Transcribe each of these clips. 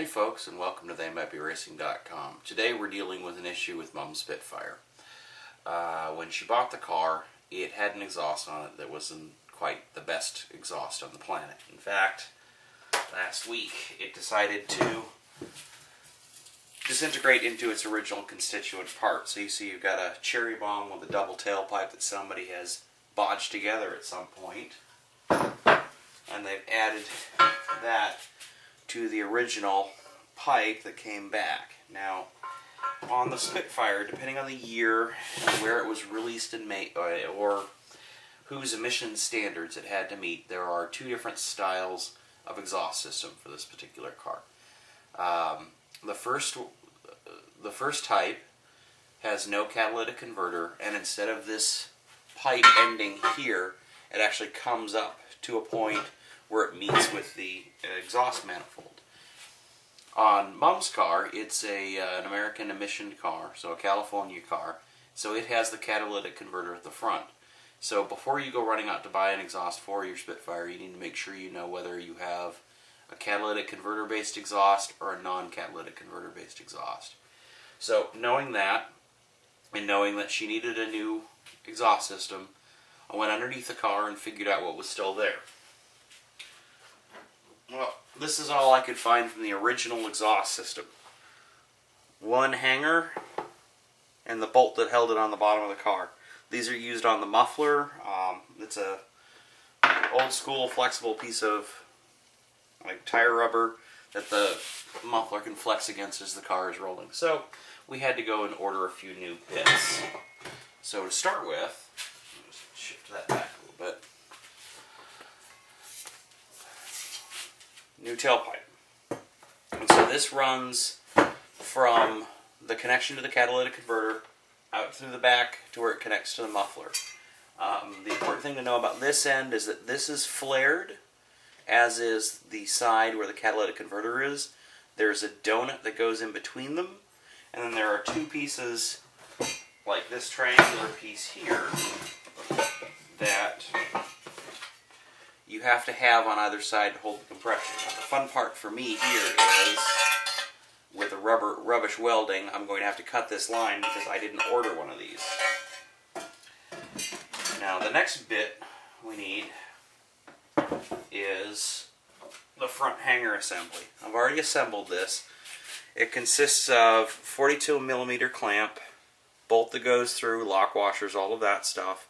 Hey folks, and welcome to TheyMightBeRacing.com. Today we're dealing with an issue with Mom's Spitfire. When she bought the car, it had an exhaust on it that wasn't quite the best exhaust on the planet. In fact, last week it decided to disintegrate into its original constituent parts. So you see you've got a cherry bomb with a double tailpipe that somebody has bodged together at some point. And they've added that to the original pipe that came back. Now, on the Spitfire, depending on the year and where it was released and made, or whose emission standards it had to meet, there are two different styles of exhaust system for this particular car. The first type has no catalytic converter, and instead of this pipe ending here, it actually comes up to a point where it meets with the exhaust manifold. On Mom's car, it's an American emission car, so a California car, so it has the catalytic converter at the front. So before you go running out to buy an exhaust for your Spitfire, you need to make sure you know whether you have a catalytic converter based exhaust or a non-catalytic converter based exhaust. So knowing that, and knowing that she needed a new exhaust system, I went underneath the car and figured out what was still there. Well, this is all I could find from the original exhaust system. One hanger and the bolt that held it on the bottom of the car. These are used on the muffler. It's a old school flexible piece of tire rubber that the muffler can flex against as the car is rolling. So we had to go and order a few new bits. So to start with, I'll just shift that back a little bit. New tailpipe. And so this runs from the connection to the catalytic converter out through the back to where it connects to the muffler. The important thing to know about this end is that this is flared, as is the side where the catalytic converter is. There's a donut that goes in between them, and then there are two pieces, like this triangular piece here, that you have to have on either side to hold the compression. Now, the fun part for me here is, with the rubbish welding, I'm going to have to cut this line because I didn't order one of these. Now the next bit we need is the front hanger assembly. I've already assembled this. It consists of 42mm clamp, bolt that goes through, lock washers, all of that stuff,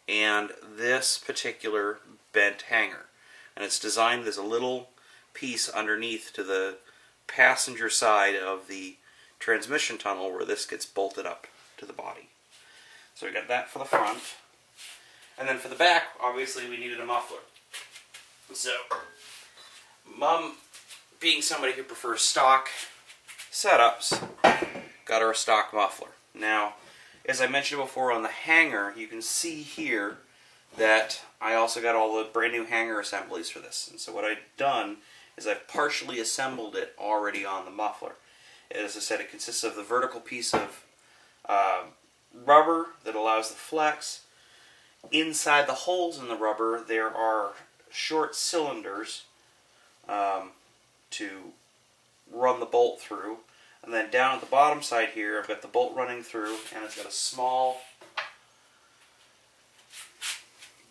and this particular bent hanger. And it's designed as a little piece underneath to the passenger side of the transmission tunnel where this gets bolted up to the body. So we got that for the front. And then for the back, obviously we needed a muffler. So, Mom, being somebody who prefers stock setups, got her a stock muffler. Now, as I mentioned before on the hanger, you can see here that I also got all the brand new hanger assemblies for this. And so what I've done is I've partially assembled it already on the muffler. As I said, it consists of the vertical piece of rubber that allows the flex. Inside the holes in the rubber there are short cylinders to run the bolt through. And then down at the bottom side here I've got the bolt running through, and it's got a small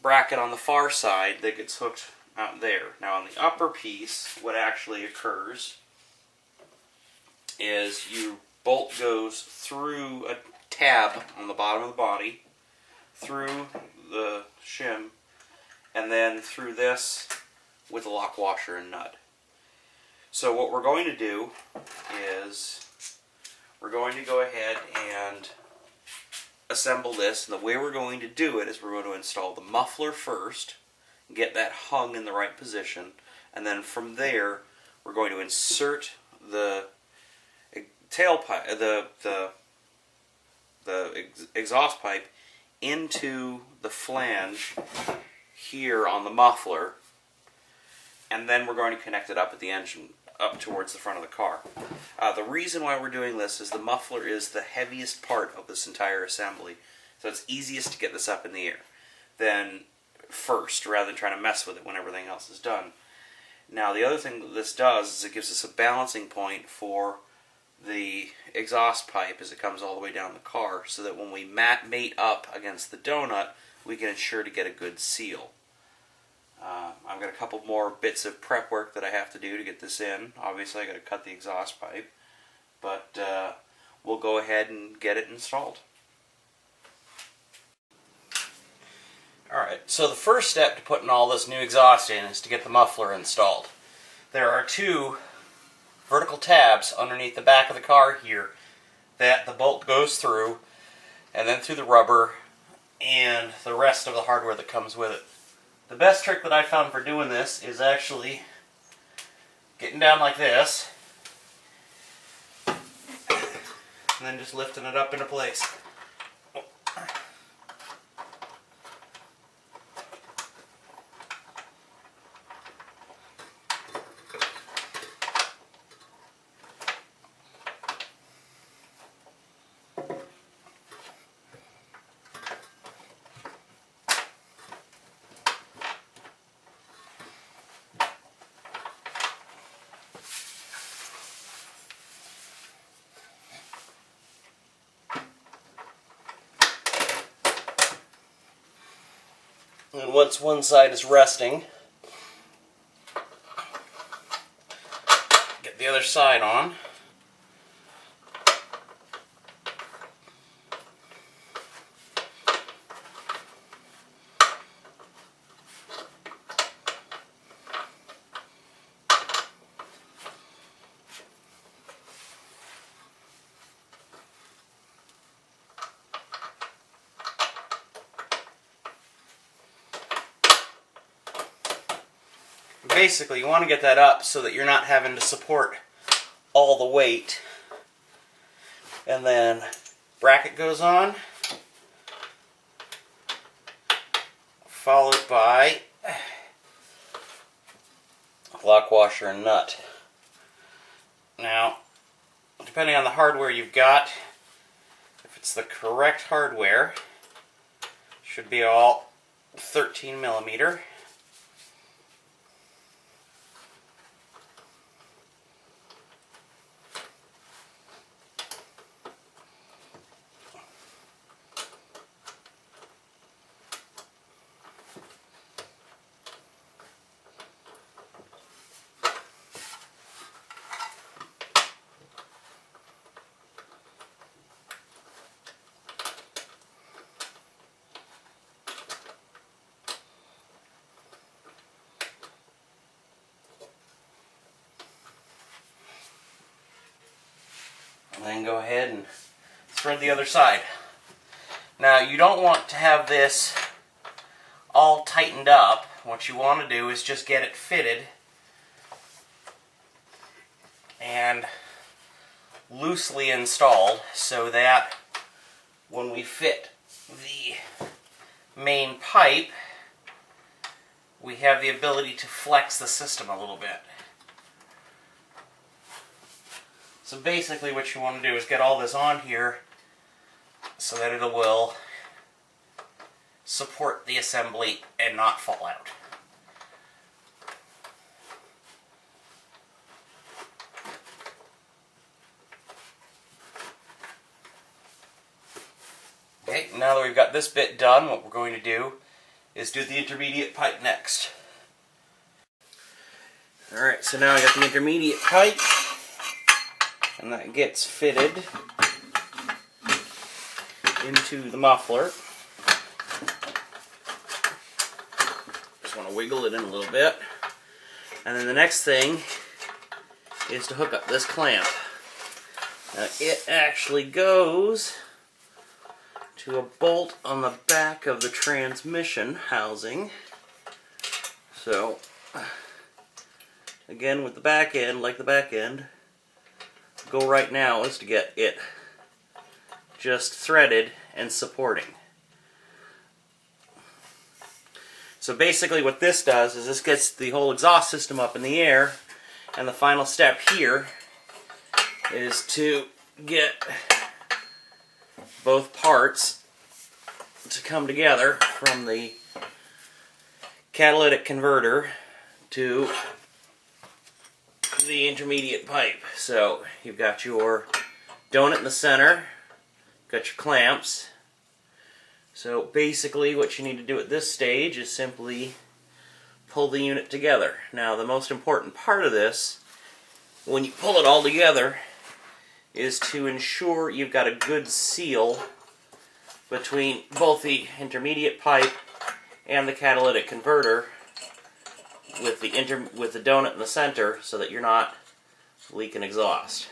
bracket on the far side that gets hooked out there. Now on the upper piece, what actually occurs is your bolt goes through a tab on the bottom of the body, through the shim, and then through this with a lock washer and nut. So what we're going to do is we're going to go ahead and assemble this, and the way we're going to do it is we're going to install the muffler first, get that hung in the right position, and then from there we're going to insert the tailpipe, the exhaust pipe into the flange here on the muffler, and then we're going to connect it up at the engine, up towards the front of the car. The reason why we're doing this is the muffler is the heaviest part of this entire assembly, so it's easiest to get this up in the air than first, rather than trying to mess with it when everything else is done. Now the other thing that this does is it gives us a balancing point for the exhaust pipe as it comes all the way down the car, so that when we mate up against the donut, we can ensure to get a good seal. I've got a couple more bits of prep work that I have to do to get this in. Obviously I got to cut the exhaust pipe, but we'll go ahead and get it installed. Alright, so the first step to putting all this new exhaust in is to get the muffler installed. There are two vertical tabs underneath the back of the car here that the bolt goes through, and then through the rubber and the rest of the hardware that comes with it. The best trick that I found for doing this is actually getting down like this and then just lifting it up into place. And once one side is resting, get the other side on. Basically, you want to get that up so that you're not having to support all the weight. And then bracket goes on, followed by lock washer and nut. Now, depending on the hardware you've got, if it's the correct hardware, should be all 13 millimeter. And then go ahead and thread the other side. Now you don't want to have this all tightened up. What you want to do is just get it fitted and loosely installed so that when we fit the main pipe, we have the ability to flex the system a little bit. So basically what you want to do is get all this on here so that it will support the assembly and not fall out. Okay, now that we've got this bit done, what we're going to do is do the intermediate pipe next. Alright, so now I got the intermediate pipe, and that gets fitted into the muffler. Just want to wiggle it in a little bit. And then the next thing is to hook up this clamp. Now it actually goes to a bolt on the back of the transmission housing. So, again with the back end, like the back end, goal right now is to get it just threaded and supporting. So basically what this does is this gets the whole exhaust system up in the air, and the final step here is to get both parts to come together from the catalytic converter to the intermediate pipe. So you've got your donut in the center, got your clamps. So basically what you need to do at this stage is simply pull the unit together. Now the most important part of this, when you pull it all together, is to ensure you've got a good seal between both the intermediate pipe and the catalytic converter with the donut in the center, so that you're not leaking exhaust.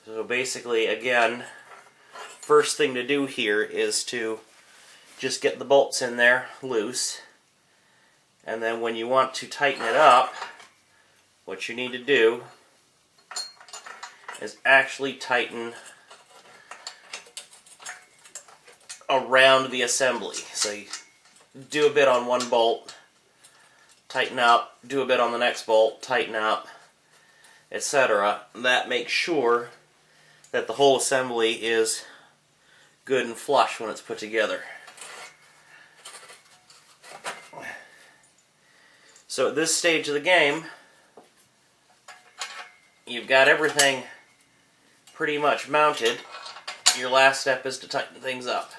So basically, again, first thing to do here is to just get the bolts in there loose, and then when you want to tighten it up, what you need to do is actually tighten around the assembly. So you do a bit on one bolt, tighten up, do a bit on the next bolt, tighten up, etc. That makes sure that the whole assembly is good and flush when it's put together. So at this stage of the game, you've got everything pretty much mounted. Your last step is to tighten things up.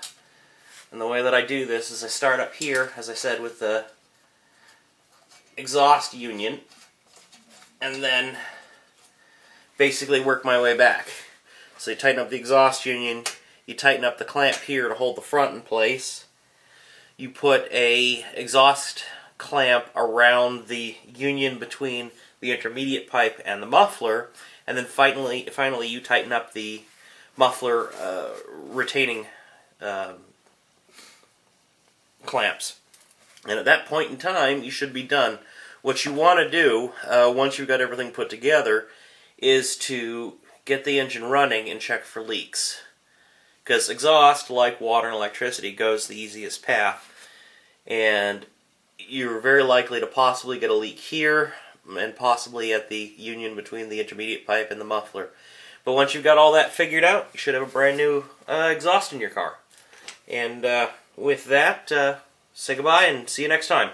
And the way that I do this is I start up here, as I said, with the exhaust union, and then basically work my way back. So you tighten up the exhaust union, you tighten up the clamp here to hold the front in place, you put a exhaust clamp around the union between the intermediate pipe and the muffler, and then finally you tighten up the muffler retaining clamps. And at that point in time, you should be done. What you want to do, once you've got everything put together, is to get the engine running and check for leaks. Because exhaust, like water and electricity, goes the easiest path. And you're very likely to possibly get a leak here, and possibly at the union between the intermediate pipe and the muffler. But once you've got all that figured out, you should have a brand new exhaust in your car. And with that, say goodbye and see you next time.